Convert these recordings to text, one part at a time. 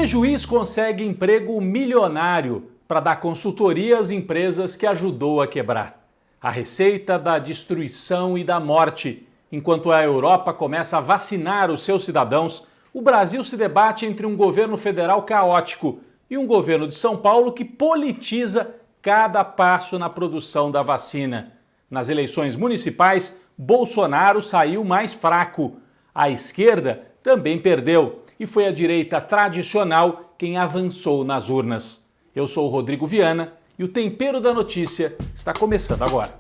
Juiz consegue emprego milionário para dar consultoria às empresas que ajudou a quebrar. A receita da destruição e da morte. Enquanto a Europa começa a vacinar os seus cidadãos, o Brasil se debate entre um governo federal caótico e um governo de São Paulo que politiza cada passo na produção da vacina. Nas eleições municipais, Bolsonaro saiu mais fraco. A esquerda também perdeu e foi a direita tradicional quem avançou nas urnas. Eu sou o Rodrigo Viana e o Tempero da Notícia está começando agora.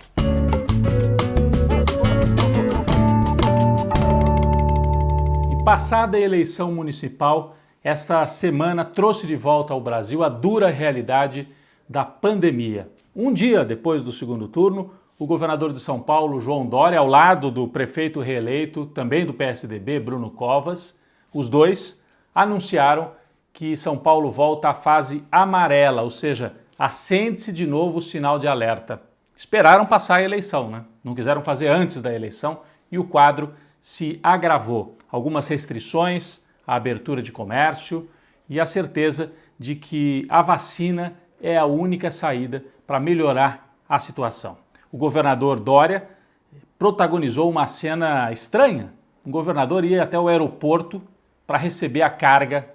E passada a eleição municipal, esta semana trouxe de volta ao Brasil a dura realidade da pandemia. Um dia depois do segundo turno, o governador de São Paulo, João Dória, ao lado do prefeito reeleito, também do PSDB, Bruno Covas, os dois anunciaram que São Paulo volta à fase amarela, ou seja, acende-se de novo o sinal de alerta. Esperaram passar a eleição, né? Não quiseram fazer antes da eleição e o quadro se agravou. Algumas restrições, a abertura de comércio e a certeza de que a vacina é a única saída para melhorar a situação. O governador Dória protagonizou uma cena estranha. O governador ia até o aeroporto para receber a carga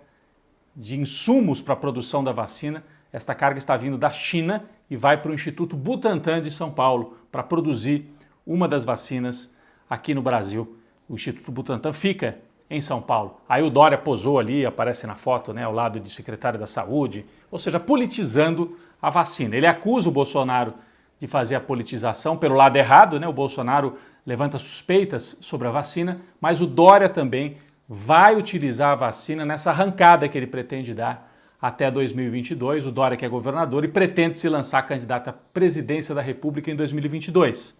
de insumos para a produção da vacina. Esta carga está vindo da China e vai para o Instituto Butantan de São Paulo para produzir uma das vacinas aqui no Brasil. O Instituto Butantan fica em São Paulo. Aí o Dória posou ali, aparece na foto, né, ao lado de secretário da Saúde, ou seja, politizando a vacina. Ele acusa o Bolsonaro de fazer a politização pelo lado errado, né? O Bolsonaro levanta suspeitas sobre a vacina, mas o Dória também vai utilizar a vacina nessa arrancada que ele pretende dar até 2022, o Dória que é governador e pretende se lançar candidato à presidência da República em 2022.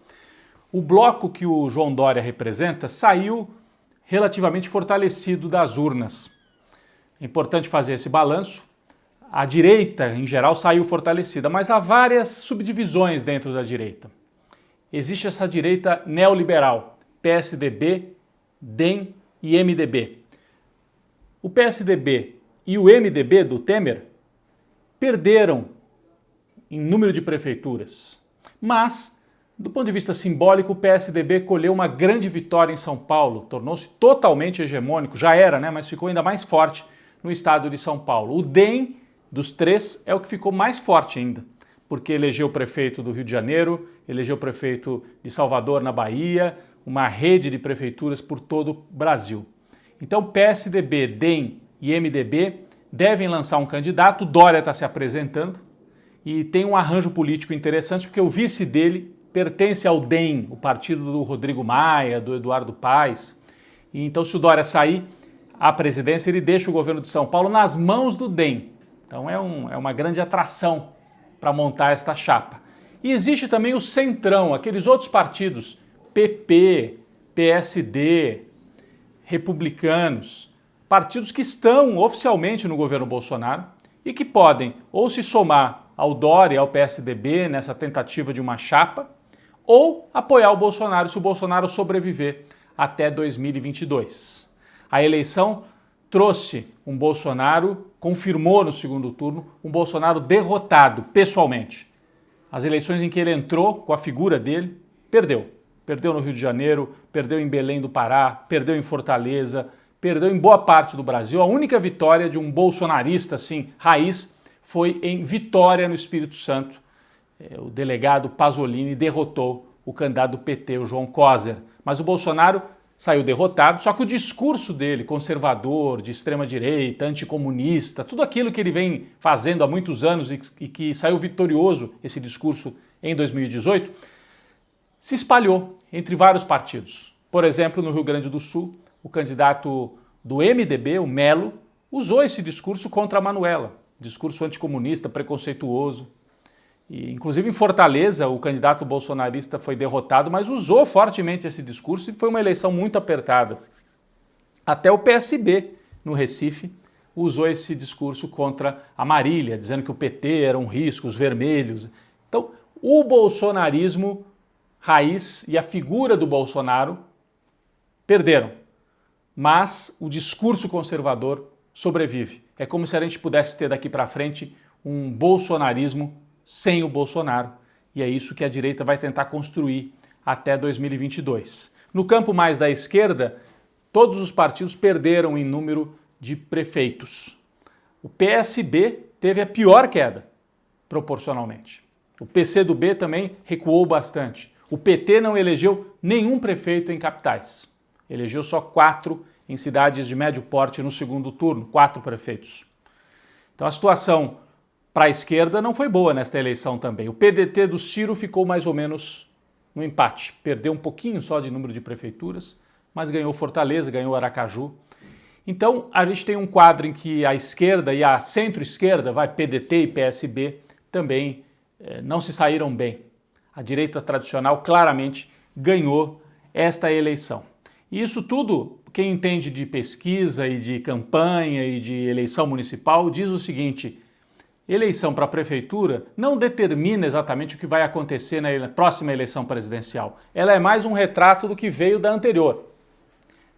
O bloco que o João Dória representa saiu relativamente fortalecido das urnas. É importante fazer esse balanço. A direita, em geral, saiu fortalecida, mas há várias subdivisões dentro da direita. Existe essa direita neoliberal, PSDB, DEM e MDB. O PSDB e o MDB do Temer perderam em número de prefeituras, mas, do ponto de vista simbólico, o PSDB colheu uma grande vitória em São Paulo, tornou-se totalmente hegemônico, já era, né, mas ficou ainda mais forte no estado de São Paulo. O DEM, dos três, é o que ficou mais forte ainda, porque elegeu o prefeito do Rio de Janeiro, elegeu o prefeito de Salvador, na Bahia, uma rede de prefeituras por todo o Brasil. Então, PSDB, DEM e MDB devem lançar um candidato, Dória está se apresentando e tem um arranjo político interessante porque o vice dele pertence ao DEM, o partido do Rodrigo Maia, do Eduardo Paes. E então, se o Dória sair à presidência, ele deixa o governo de São Paulo nas mãos do DEM. Então é uma grande atração para montar esta chapa. E existe também o Centrão, aqueles outros partidos, PP, PSD, Republicanos, partidos que estão oficialmente no governo Bolsonaro e que podem ou se somar ao Dória, ao PSDB, nessa tentativa de uma chapa, ou apoiar o Bolsonaro se o Bolsonaro sobreviver até 2022. A eleição trouxe um Bolsonaro, confirmou no segundo turno, um Bolsonaro derrotado pessoalmente. As eleições em que ele entrou com a figura dele, perdeu. Perdeu no Rio de Janeiro, perdeu em Belém do Pará, perdeu em Fortaleza, perdeu em boa parte do Brasil. A única vitória de um bolsonarista, assim, raiz, foi em Vitória, no Espírito Santo. O delegado Pasolini derrotou o candidato do PT, o João Coser. Mas o Bolsonaro saiu derrotado, só que o discurso dele, conservador, de extrema-direita, anticomunista, tudo aquilo que ele vem fazendo há muitos anos e que saiu vitorioso, esse discurso, em 2018, se espalhou entre vários partidos. Por exemplo, no Rio Grande do Sul, o candidato do MDB, o Melo, usou esse discurso contra a Manuela, discurso anticomunista, preconceituoso. E, inclusive em Fortaleza, o candidato bolsonarista foi derrotado, mas usou fortemente esse discurso e foi uma eleição muito apertada. Até o PSB, no Recife, usou esse discurso contra a Marília, dizendo que o PT era um risco, os vermelhos. Então, o bolsonarismo raiz e a figura do Bolsonaro perderam, mas o discurso conservador sobrevive. É como se a gente pudesse ter daqui para frente um bolsonarismo sem o Bolsonaro. E é isso que a direita vai tentar construir até 2022. No campo mais da esquerda, todos os partidos perderam em número de prefeitos. O PSB teve a pior queda, proporcionalmente. O PCdoB também recuou bastante. O PT não elegeu nenhum prefeito em capitais. Elegeu só 4 em cidades de médio porte no segundo turno, 4 prefeitos. Então a situação para a esquerda não foi boa nesta eleição também. O PDT do Ciro ficou mais ou menos no empate. Perdeu um pouquinho só de número de prefeituras, mas ganhou Fortaleza, ganhou Aracaju. Então a gente tem um quadro em que a esquerda e a centro-esquerda, PDT e PSB, também não se saíram bem. A direita tradicional claramente ganhou esta eleição. E isso tudo, quem entende de pesquisa e de campanha e de eleição municipal, diz o seguinte: eleição para a prefeitura não determina exatamente o que vai acontecer na próxima eleição presidencial. Ela é mais um retrato do que veio da anterior.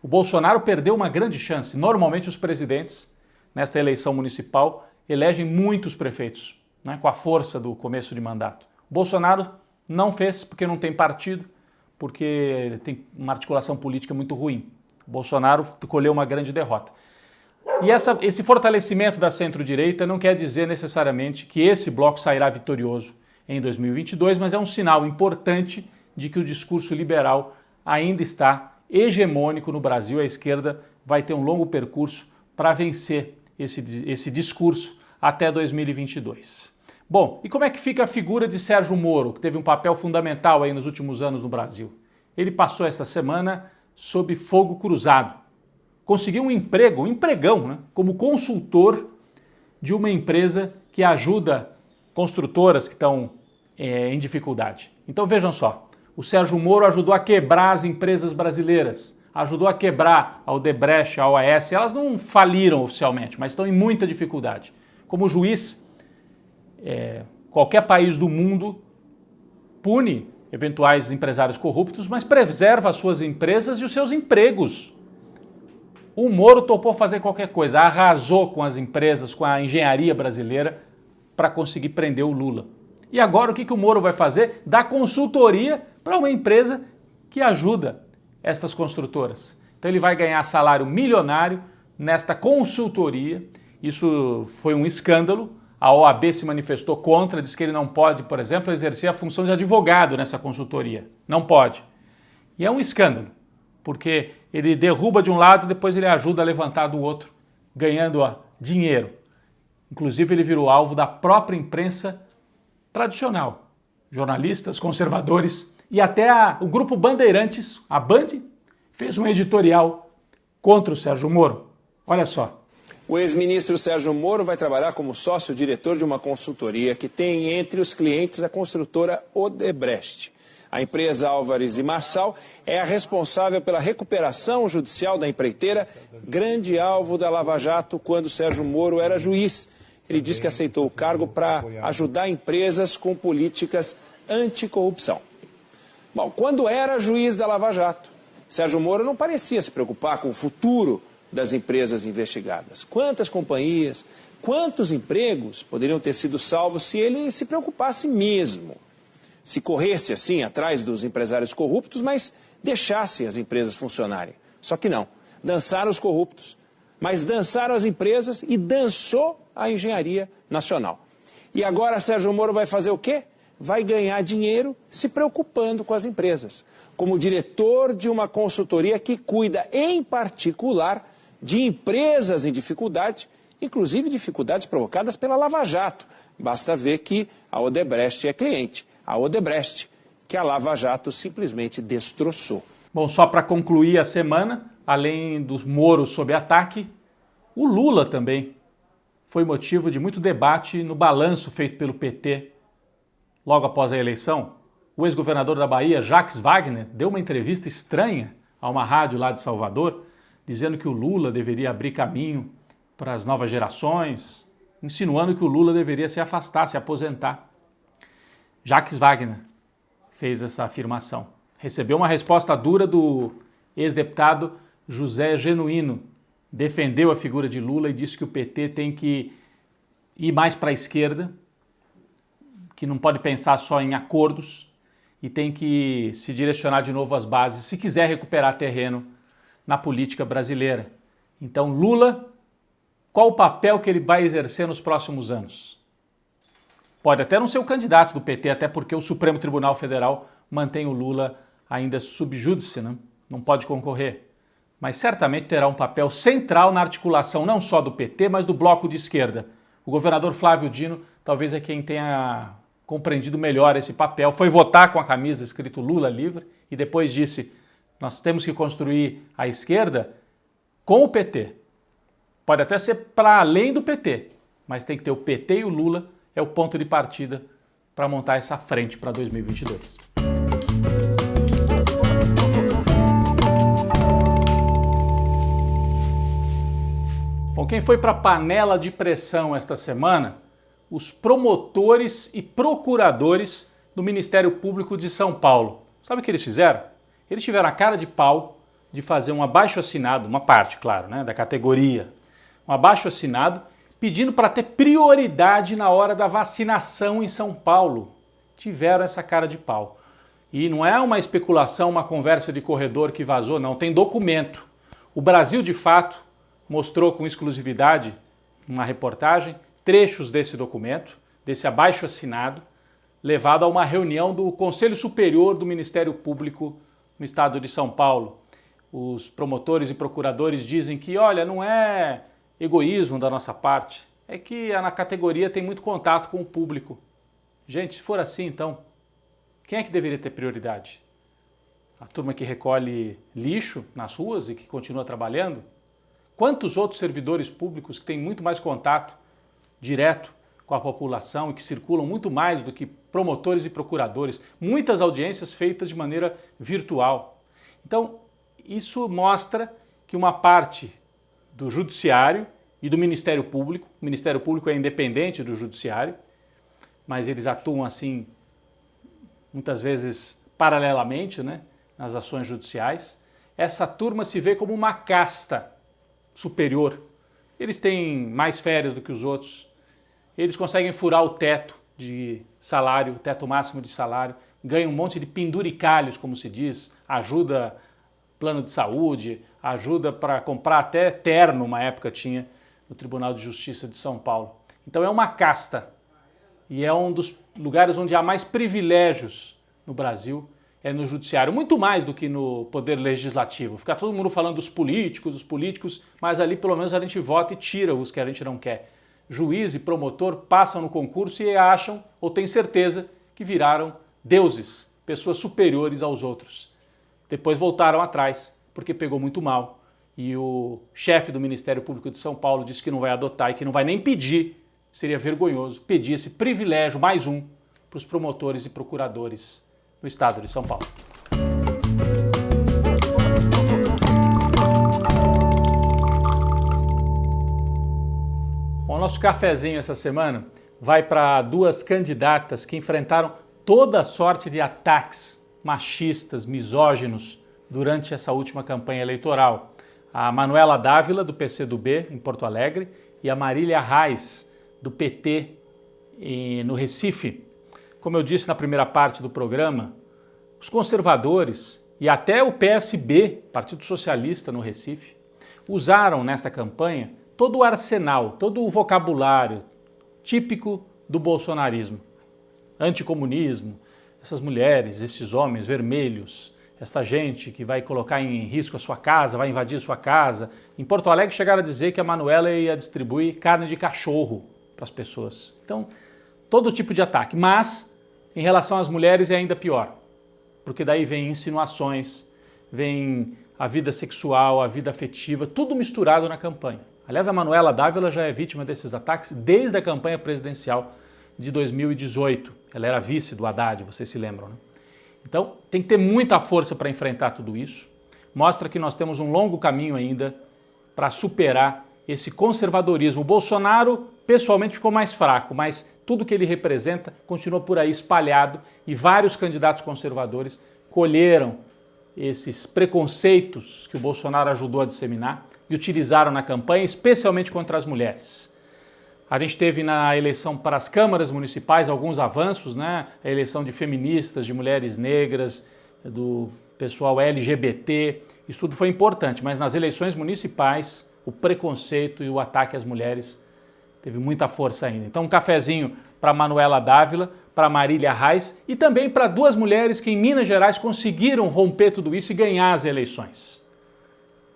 O Bolsonaro perdeu uma grande chance. Normalmente os presidentes, nesta eleição municipal, elegem muitos prefeitos, com a força do começo de mandato. O Bolsonaro não fez porque não tem partido, porque tem uma articulação política muito ruim. O Bolsonaro colheu uma grande derrota. E esse fortalecimento da centro-direita não quer dizer necessariamente que esse bloco sairá vitorioso em 2022, mas é um sinal importante de que o discurso liberal ainda está hegemônico no Brasil. A esquerda vai ter um longo percurso para vencer esse discurso até 2022. Bom, e como é que fica a figura de Sérgio Moro, que teve um papel fundamental aí nos últimos anos no Brasil? Ele passou esta semana sob fogo cruzado. Conseguiu um emprego, um empregão, como consultor de uma empresa que ajuda construtoras que estão em dificuldade. Então vejam só, o Sérgio Moro ajudou a quebrar as empresas brasileiras, ajudou a quebrar a Odebrecht, a OAS. Elas não faliram oficialmente, mas estão em muita dificuldade. Como juiz, qualquer país do mundo pune eventuais empresários corruptos, mas preserva as suas empresas e os seus empregos. O Moro topou fazer qualquer coisa, arrasou com as empresas, com a engenharia brasileira para conseguir prender o Lula. E agora o que o Moro vai fazer? Dar consultoria para uma empresa que ajuda estas construtoras. Então ele vai ganhar salário milionário nesta consultoria. Isso foi um escândalo. A OAB se manifestou contra, disse que ele não pode, por exemplo, exercer a função de advogado nessa consultoria. Não pode. E é um escândalo, porque ele derruba de um lado e depois ele ajuda a levantar do outro, ganhando dinheiro. Inclusive ele virou alvo da própria imprensa tradicional. Jornalistas, conservadores e até o grupo Bandeirantes, a Band, fez um editorial contra o Sérgio Moro. Olha só. O ex-ministro Sérgio Moro vai trabalhar como sócio-diretor de uma consultoria que tem entre os clientes a construtora Odebrecht. A empresa Álvares e Marçal é a responsável pela recuperação judicial da empreiteira, grande alvo da Lava Jato quando Sérgio Moro era juiz. Ele disse que aceitou o cargo para ajudar empresas com políticas anticorrupção. Bom, quando era juiz da Lava Jato, Sérgio Moro não parecia se preocupar com o futuro das empresas investigadas. Quantas companhias, quantos empregos poderiam ter sido salvos se ele se preocupasse mesmo? Se corresse assim atrás dos empresários corruptos, mas deixasse as empresas funcionarem. Só que não. Dançaram os corruptos, mas dançaram as empresas e dançou a engenharia nacional. E agora Sérgio Moro vai fazer o quê? Vai ganhar dinheiro se preocupando com as empresas. Como diretor de uma consultoria que cuida, em particular, de empresas em dificuldade, inclusive dificuldades provocadas pela Lava Jato. Basta ver que a Odebrecht é cliente. A Odebrecht, que a Lava Jato simplesmente destroçou. Bom, só para concluir a semana, além dos Moros sob ataque, o Lula também foi motivo de muito debate no balanço feito pelo PT logo após a eleição. O ex-governador da Bahia, Jacques Wagner, deu uma entrevista estranha a uma rádio lá de Salvador, dizendo que o Lula deveria abrir caminho para as novas gerações, insinuando que o Lula deveria se afastar, se aposentar. Jacques Wagner fez essa afirmação. Recebeu uma resposta dura do ex-deputado José Genuíno, defendeu a figura de Lula e disse que o PT tem que ir mais para a esquerda, que não pode pensar só em acordos e tem que se direcionar de novo às bases se quiser recuperar terreno na política brasileira. Então, Lula, qual o papel que ele vai exercer nos próximos anos? Pode até não ser o candidato do PT, até porque o Supremo Tribunal Federal mantém o Lula ainda sub júdice, né? Não pode concorrer. Mas certamente terá um papel central na articulação não só do PT, mas do bloco de esquerda. O governador Flávio Dino talvez é quem tenha compreendido melhor esse papel. Foi votar com a camisa escrito Lula livre e depois disse: nós temos que construir a esquerda com o PT. Pode até ser para além do PT, mas tem que ter o PT e o Lula, é o ponto de partida para montar essa frente para 2022. Bom, quem foi para a panela de pressão esta semana? Os promotores e procuradores do Ministério Público de São Paulo. Sabe o que eles fizeram? Eles tiveram a cara de pau de fazer um abaixo-assinado, uma parte, claro, né, da categoria, um abaixo-assinado pedindo para ter prioridade na hora da vacinação em São Paulo. Tiveram essa cara de pau. E não é uma especulação, uma conversa de corredor que vazou, não. Tem documento. O Brasil, de fato, mostrou com exclusividade, uma reportagem, trechos desse documento, desse abaixo-assinado, levado a uma reunião do Conselho Superior do Ministério Público no estado de São Paulo. Os promotores e procuradores dizem que, olha, não é egoísmo da nossa parte, é que na categoria tem muito contato com o público. Gente, se for assim, então, quem é que deveria ter prioridade? A turma que recolhe lixo nas ruas e que continua trabalhando? Quantos outros servidores públicos que têm muito mais contato direto com a população e que circulam muito mais do que promotores e procuradores, muitas audiências feitas de maneira virtual. Então, isso mostra que uma parte do Judiciário e do Ministério Público, o Ministério Público é independente do Judiciário, mas eles atuam assim, muitas vezes paralelamente, né, nas ações judiciais. Essa turma se vê como uma casta superior. Eles têm mais férias do que os outros, eles conseguem furar o teto de salário, o teto máximo de salário, ganham um monte de penduricalhos, como se diz, ajuda plano de saúde, ajuda para comprar até terno, uma época tinha no Tribunal de Justiça de São Paulo. Então é uma casta e é um dos lugares onde há mais privilégios no Brasil, é no judiciário, muito mais do que no poder legislativo. Fica todo mundo falando dos políticos, mas ali pelo menos a gente vota e tira os que a gente não quer. Juiz e promotor passam no concurso e acham, ou têm certeza, que viraram deuses, pessoas superiores aos outros. Depois voltaram atrás, porque pegou muito mal. E o chefe do Ministério Público de São Paulo disse que não vai adotar e que não vai nem pedir, seria vergonhoso, pedir esse privilégio, mais um, para os promotores e procuradores no estado de São Paulo. O nosso cafezinho essa semana vai para duas candidatas que enfrentaram toda sorte de ataques machistas, misóginos durante essa última campanha eleitoral. A Manuela Dávila, do PCdoB, em Porto Alegre, e a Marília Reis, do PT, no Recife. Como eu disse na primeira parte do programa, os conservadores e até o PSB, Partido Socialista no Recife, usaram nesta campanha todo o arsenal, todo o vocabulário típico do bolsonarismo. Anticomunismo, essas mulheres, esses homens vermelhos, essa gente que vai colocar em risco a sua casa, vai invadir a sua casa. Em Porto Alegre chegaram a dizer que a Manuela ia distribuir carne de cachorro para as pessoas. Então, todo tipo de ataque. Mas, em relação às mulheres, é ainda pior. Porque daí vem insinuações, vem a vida sexual, a vida afetiva, tudo misturado na campanha. Aliás, a Manuela Dávila já é vítima desses ataques desde a campanha presidencial de 2018. Ela era vice do Haddad, vocês se lembram, né? Então, tem que ter muita força para enfrentar tudo isso. Mostra que nós temos um longo caminho ainda para superar esse conservadorismo. O Bolsonaro, pessoalmente, ficou mais fraco, mas tudo que ele representa continua por aí espalhado e vários candidatos conservadores colheram esses preconceitos que o Bolsonaro ajudou a disseminar e utilizaram na campanha, especialmente contra as mulheres. A gente teve na eleição para as câmaras municipais alguns avanços, né? A eleição de feministas, de mulheres negras, do pessoal LGBT, isso tudo foi importante, mas nas eleições municipais o preconceito e o ataque às mulheres teve muita força ainda. Então um cafezinho para Manuela Dávila, para Marília Reis e também para duas mulheres que em Minas Gerais conseguiram romper tudo isso e ganhar as eleições.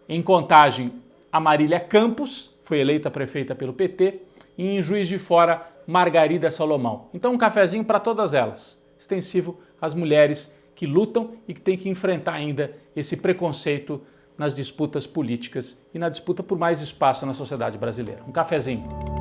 Em Contagem, a Marília Campos foi eleita prefeita pelo PT e em Juiz de Fora, Margarida Salomão. Então um cafezinho para todas elas, extensivo às mulheres que lutam e que têm que enfrentar ainda esse preconceito nas disputas políticas e na disputa por mais espaço na sociedade brasileira. Um cafezinho.